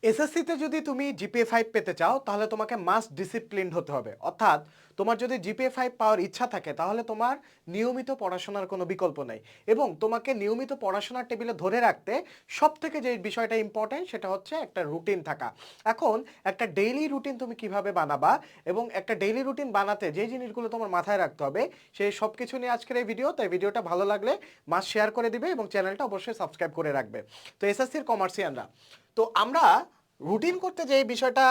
এসএসসিতে যদি তুমি জিপিএ 5 পেতে চাও তাহলে তোমাকে মাস্ট ডিসিপ্লিনড হতে হবে। অর্থাৎ তোমার যদি জিপিএ 5 পাওয়ার ইচ্ছা থাকে তাহলে তোমার নিয়মিত পড়াশোনার কোনো বিকল্প নেই এবং তোমাকে নিয়মিত পড়াশোনার টেবিলে ধরে রাখতে সবথেকে যে বিষয়টা ইম্পর্টেন্ট সেটা হচ্ছে একটা রুটিন থাকা। এখন একটা ডেইলি রুটিন তুমি কিভাবে বানাবা এবং একটা ডেইলি রুটিন বানাতে যে জিনিসগুলো তোমার মাথায় রাখতে হবে সেই সব কিছু নিয়ে আজকের এই ভিডিও। তাই ভিডিওটা ভালো লাগলে মাস্ট শেয়ার করে দিবে এবং চ্যানেলটা অবশ্যই সাবস্ক্রাইব করে রাখবে। তো এসএসসির কমার্সিয়ানরা, তো আমরা রুটিন করতে যে বিষয়টা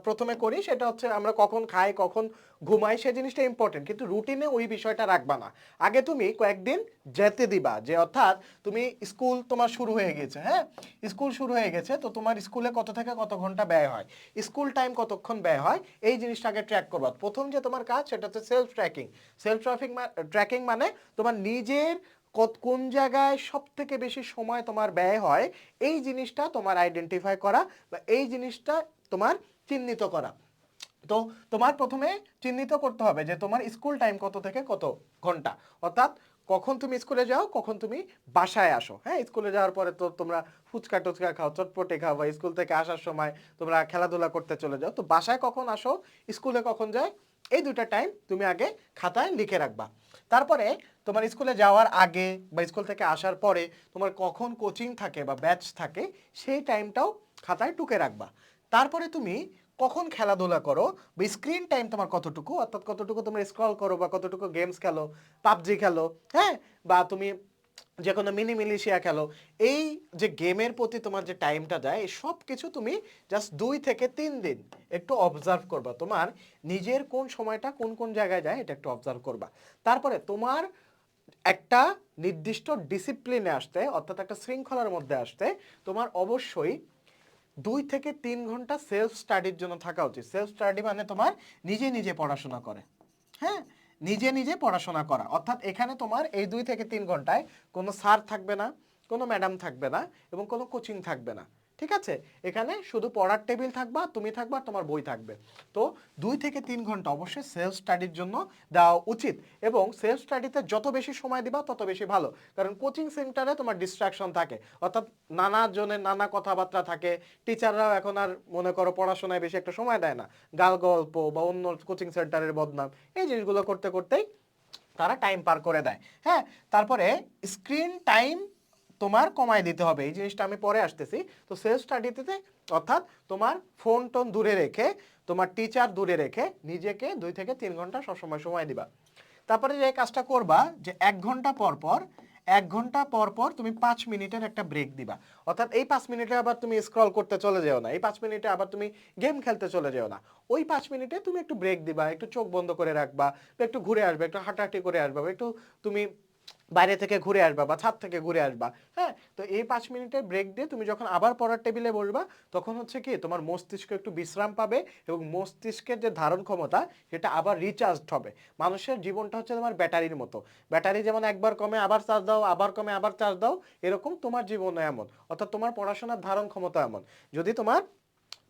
প্রথমে করি সেটা হচ্ছে আমরা কখন খাই কখন ঘুমাই সেই জিনিসটা ইম্পর্টেন্ট, কিন্তু রুটিনে ওই বিষয়টা রাখবা না। আগে তুমি কয়েকদিন যেতে দিবা, যে অর্থাৎ তুমি স্কুল তোমার শুরু হয়ে গেছে, হ্যাঁ স্কুল শুরু হয়ে গেছে, তো তোমার স্কুলে কত থেকে কত ঘন্টা ব্যয় হয়, স্কুল টাইম কতক্ষণ ব্যয় হয়, এই জিনিসটা আগে ট্র্যাক করবা। প্রথম যে তোমার কাজ সেটা হচ্ছে সেলফ ট্র্যাকিং। সেলফ ট্র্যাকিং মানে তোমার নিজের কোন জায়গায় সব থেকে বেশি সময় তোমার ব্যয় হয় এই জিনিসটা তোমার আইডেন্টিফাই করা বা এই জিনিসটা তোমার চিহ্নিত করা। তো তোমার প্রথমে চিহ্নিত করতে হবে যে তোমার স্কুল টাইম কত থেকে কত ঘন্টা, অর্থাৎ কখন তুমি স্কুলে যাও কখন তুমি বাসায় আসো। হ্যাঁ, স্কুলে যাওয়ার পরে তো তোমরা ফুচকা টুচকা খাও, চটপটে খাও, বা স্কুল থেকে আসার সময় তোমরা খেলাধুলা করতে চলে যাও। তো বাসায় কখন আসো, স্কুলে কখন যায়, এই দুটা টাইম তুমি আগে খাতায় লিখে রাখবা। তারপরে তোমার স্কুলে যাওয়ার আগে বা স্কুল থেকে আসার পরে তোমার কখন কোচিং থাকে বা ব্যাচ থাকে সেই টাইমটাও খাতায় টুকে রাখবা। তারপরে তুমি কখন খেলাধুলা করো বা স্ক্রিন টাইম তোমার কতটুকু, অর্থাৎ কতটুকু তোমরা স্ক্রল করো বা কতটুকু গেমস খেলো, পাবজি খেলো, হ্যাঁ, বা তুমি যে কোনো মিনি মিলিশিয়া খেলো, এই যে গেমের প্রতি তোমার যে টাইমটা যায় এই সব কিছু তুমি জাস্ট 2 থেকে 3 দিন একটু অবজার্ভ করবা। তোমার নিজের কোন সময়টা কোন কোন জায়গায় যায় এটা একটু অবজার্ভ করবা। তারপরে তোমার একটা নির্দিষ্ট ডিসিপ্লিনে আসতে, অর্থাৎ একটা শৃঙ্খলার মধ্যে আসতে তোমার অবশ্যই 2 থেকে 3 ঘন্টা সেলফ স্টাডির জন্য থাকা উচিত। সেলফ স্টাডি মানে তোমার নিজে নিজে পড়াশোনা করে, হ্যাঁ নিজে নিজে পড়াশোনা করা। অর্থাৎ এখানে তোমার এই 2 থেকে 3 ঘন্টায় কোনো স্যার থাকবে না, কোনো ম্যাডাম থাকবে না এবং কোনো কোচিং থাকবে না। ঠিক আছে, এখানে শুধু পড়ার টেবিল থাকবা, তুমি থাকবা, তোমার বই থাকবে। তো 2 থেকে 3 ঘন্টা অবশ্যই সেলফ স্টাডির জন্য দেওয়া উচিত এবং সেলফ স্টাডিতে যত বেশি সময় দিবা তত বেশি ভালো, কারণ কোচিং সেন্টারে তোমার ডিস্ট্রাকশন থাকে, অর্থাৎ নানা জনের নানা কথাবার্তা থাকে। টিচাররাও এখন আর মনে করো পড়াশোনায় বেশি একটা সময় দেয় না, গাল গল্প বা অন্য কোচিং সেন্টারের বদনাম এই জিনিসগুলো করতে করতেই তারা টাইম পার করে দেয়। হ্যাঁ, তারপরে স্ক্রিন টাইম তোমার কমায় দিতে হবে, এই জিনিসটা আমি পরে আসতেছি। তো সেলফ স্টাডিতে অর্থাৎ তোমার ফোন টোন দূরে রেখে, তোমার টিচার দূরে রেখে নিজেকে 2 থেকে 3 ঘন্টা সবসময় সময় দিবা। তারপরে যে কাজটা করবা যে 1 ঘন্টা পর পর 1 ঘন্টা পর পর তুমি 5 মিনিটের একটা ব্রেক দিবা। অর্থাৎ এই 5 মিনিটে আবার তুমি স্ক্রল করতে চলে যেও না, এই 5 মিনিটে আবার তুমি গেম খেলতে চলে যেও না। ওই 5 মিনিটে তুমি একটু ব্রেক দিবা, একটু চোখ বন্ধ করে রাখবা, একটু ঘুরে আসবে, একটু হাঁটাহাঁটি করে আসবা, একটু তুমি বাইরে থেকে ঘুরে আসবা বা ছাদ থেকে ঘুরে আসবা। হ্যাঁ, তো এই 5 মিনিটের ব্রেক দিয়ে তুমি যখন আবার পড়ার টেবিলে বসবা তখন হচ্ছে কি তোমার মস্তিষ্ক একটু বিশ্রাম পাবে এবং মস্তিষ্কের যে ধারণ ক্ষমতা সেটা আবার রিচার্জড হবে। মানুষের জীবনটা হচ্ছে তোমার ব্যাটারির মতো, ব্যাটারি যেমন একবার কমে আবার চার্জ দাও, আবার কমে আবার চার্জ দাও, এরকম তোমার জীবনও এমন, অর্থাৎ তোমার পড়াশোনার ধারণ ক্ষমতা এমন। যদি তোমার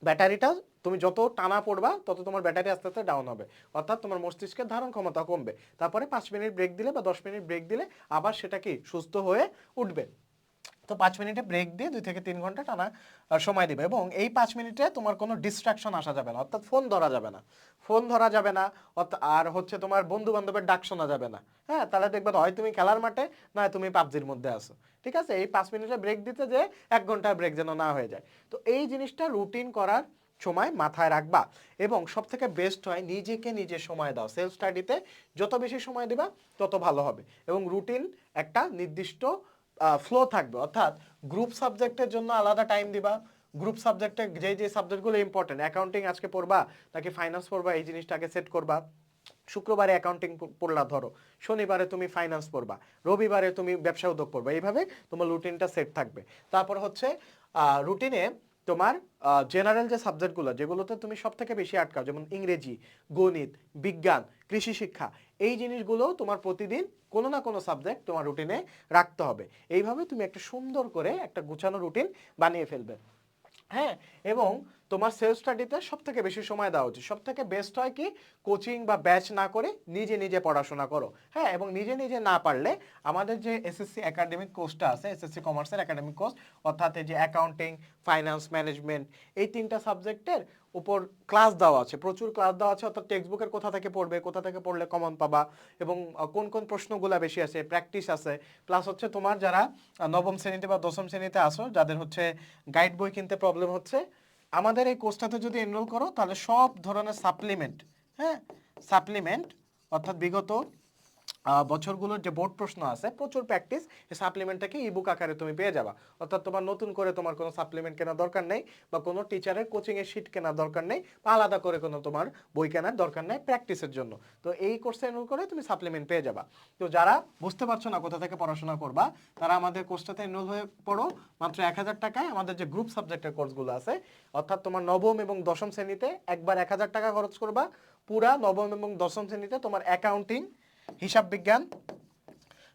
ব্যাটারিটা তুমি যত টানা পড়বা তত তোমার ব্যাটারি আস্তে আস্তে ডাউন হবে, অর্থাৎ তোমার মস্তিষ্কের ধারণ ক্ষমতা কমবে। তারপরে 5 মিনিট ব্রেক দিলে বা 10 মিনিট ব্রেক দিলে আবার সেটা কি সুস্থ হয়ে উঠবে। তো 5 মিনিটে ব্রেক দিয়ে 2 থেকে 3 ঘন্টা টানা সময় দিবে এবং এই 5 মিনিটে তোমার কোনো ডিস্ট্রাকশন আসা যাবে না, অর্থাৎ ফোন ধরা যাবে না, ফোন ধরা যাবে না, আর হচ্ছে তোমার বন্ধু বান্ধবের ডাক শোনা যাবে না। হ্যাঁ, তাহলে দেখবে হয় তুমি খেলার মাঠে না তুমি পাবজির মধ্যে আসো। ঠিক আছে, এই 5 মিনিটে ব্রেক দিতে যে 1 ঘন্টার ব্রেক যেন না হয়ে যায়। তো এই জিনিসটা রুটিন করার সময় মাথায় রাখবা এবং সব থেকে বেস্ট হয় নিজেকে নিজে সময় দাও। সেলফ স্টাডিতে যত বেশি সময় দিবা তত ভালো হবে এবং রুটিন একটা নির্দিষ্ট ফ্লো থাকবে, অর্থাৎ গ্রুপ সাবজেক্টের জন্য আলাদা টাইম দিবা। গ্রুপ সাবজেক্টে যে যে সাবজেক্টগুলো ইম্পর্টেন্ট, অ্যাকাউন্টিং আজকে পড়বা নাকি ফাইন্যান্স পড়বা এই জিনিসটা আগে সেট করবা। শুক্রবারে অ্যাকাউন্টিং পড়লা ধরো, শনিবারে তুমি ফাইন্যান্স পড়বা, রবিবারে তুমি ব্যবসা উদ্যোগ পড়বা, এইভাবে তোমার রুটিনটা সেট থাকবে। তারপর হচ্ছে রুটিনে তোমার জেনারেল যে সাবজেক্টগুলো যেগুলোতে তুমি সব থেকে বেশি আটকাও, যেমন ইংরেজি, গণিত, বিজ্ঞান, কৃষি শিক্ষা, এই জিনিসগুলো তোমার প্রতিদিন কোনো না কোনো সাবজেক্ট তোমার রুটিনে রাখতে হবে। এইভাবে তুমি একটা সুন্দর করে একটা গুছানো রুটিন বানিয়ে ফেলবে। হ্যাঁ, এবং তোমার সেলফ স্টাডিতে সব থেকে বেশি সময় দেওয়া উচিত। সব থেকে বেস্ট হয় কি কোচিং বা ব্যাচ না করে নিজে নিজে পড়াশোনা করো। হ্যাঁ, এবং নিজে নিজে না পারলে আমাদের যে এসএসসি একাডেমিক কোর্সটা আছে, এসএসসি কমার্সের একাডেমিক কোর্স, অর্থাৎ এই যে অ্যাকাউন্টিং, ফাইন্যান্স, ম্যানেজমেন্ট, এই 3টা সাবজেক্টের উপর ক্লাস দেওয়া আছে, প্রচুর ক্লাস দেওয়া আছে। অর্থাৎ টেক্সট বুকের কোথা থেকে পড়বে, কোথা থেকে পড়লে কমন পাবা, এবং কোন কোন প্রশ্নগুলো বেশি আছে, প্র্যাকটিস আছে। প্লাস হচ্ছে তোমার যারা নবম শ্রেণীতে বা দশম শ্রেণীতে আসো, যাদের হচ্ছে গাইড বই কিনতে প্রবলেম হচ্ছে, আমাদের এই কোর্সটাতে যদি এনরোল করো তাহলে সব ধরনের সাপ্লিমেন্ট, হ্যাঁ সাপ্লিমেন্ট, অর্থাৎ বিগত বছরগুলোর যে বোর্ড প্রশ্ন আছে, প্রচুর প্র্যাকটিস, এই সাপ্লিমেন্টটাকে ইবুক আকারে তুমি পেয়ে যাবা। অর্থাৎ তোমার নতুন করে তোমার কোনো সাপ্লিমেন্ট কেনার দরকার নেই, বা কোনো টিচারের কোচিংয়ের শিট কেনার দরকার নেই, বা আলাদা করে কোনো তোমার বই কেনার দরকার নেই প্র্যাকটিসের জন্য। তো এই কোর্সে এনরোল করে তুমি সাপ্লিমেন্ট পেয়ে যাবা। তো যারা বুঝতে পারছো না কোথা থেকে পড়াশোনা করবা, তারা আমাদের কোর্সটাতে এনরোল হয়ে পড়ো। মাত্র 1000 টাকায় আমাদের যে গ্রুপ সাবজেক্টের কোর্সগুলো আছে, অর্থাৎ তোমার নবম এবং দশম শ্রেণীতে একবার 1000 টাকা খরচ করবা, পুরা নবম এবং দশম শ্রেণীতে তোমার অ্যাকাউন্টিং, হিসাব বিজ্ঞান,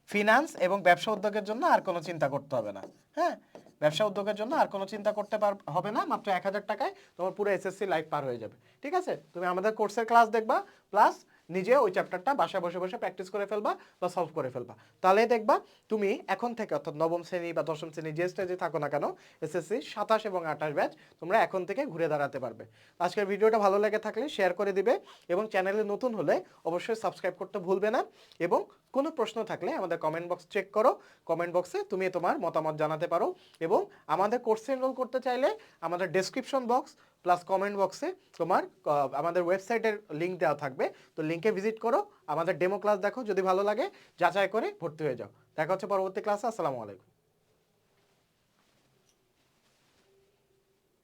ফিনান্স এবং ব্যবসা উদ্যোগের জন্য আর কোনো চিন্তা করতে হবে না। হ্যাঁ, ব্যবসা উদ্যোগের জন্য আর কোনো চিন্তা করতে হবে না। মাত্র 1000 টাকায় তোমার পুরো এসএসসি লাইফ পার হয়ে যাবে। ঠিক আছে, তুমি আমাদের কোর্সের ক্লাস দেখবা, প্লাস নিজে ওই চ্যাপ্টারটা বাসায় বসে বসে প্র্যাকটিস করে ফেলবা বা সলভ করে ফেলবা। তাহলে দেখবা তুমি এখন থেকে, অর্থাৎ নবম শ্রেণী বা দশম শ্রেণী যে স্টেজে থাকো না কেন, এসএসসি 27 এবং 28 ব্যাচ তোমরা এখন থেকে ঘুরে দাঁড়াতে পারবে। আজকের ভিডিওটা ভালো লেগে থাকলে শেয়ার করে দিবে, এবং চ্যানেলে নতুন হলে অবশ্যই সাবস্ক্রাইব করতে ভুলবে না। এবং কোনো প্রশ্ন থাকলে আমাদের কমেন্ট বক্স চেক করো, কমেন্ট বক্সে তুমি তোমার মতামত জানাতে পারো। এবং আমাদের কোর্সে এনরোল করতে চাইলে আমাদের ডেসক্রিপশন বক্স প্লাস কমেন্ট বক্সে তোমার আমাদের ওয়েবসাইটের লিঙ্ক দেওয়া থাকবে। তো লিঙ্কে ভিজিট করো, আমাদের ডেমো ক্লাস দেখো, যদি ভালো লাগে যাচাই করে ভর্তি হয়ে যাও। দেখা হচ্ছে পরবর্তী ক্লাসে। আসসালামু আলাইকুম।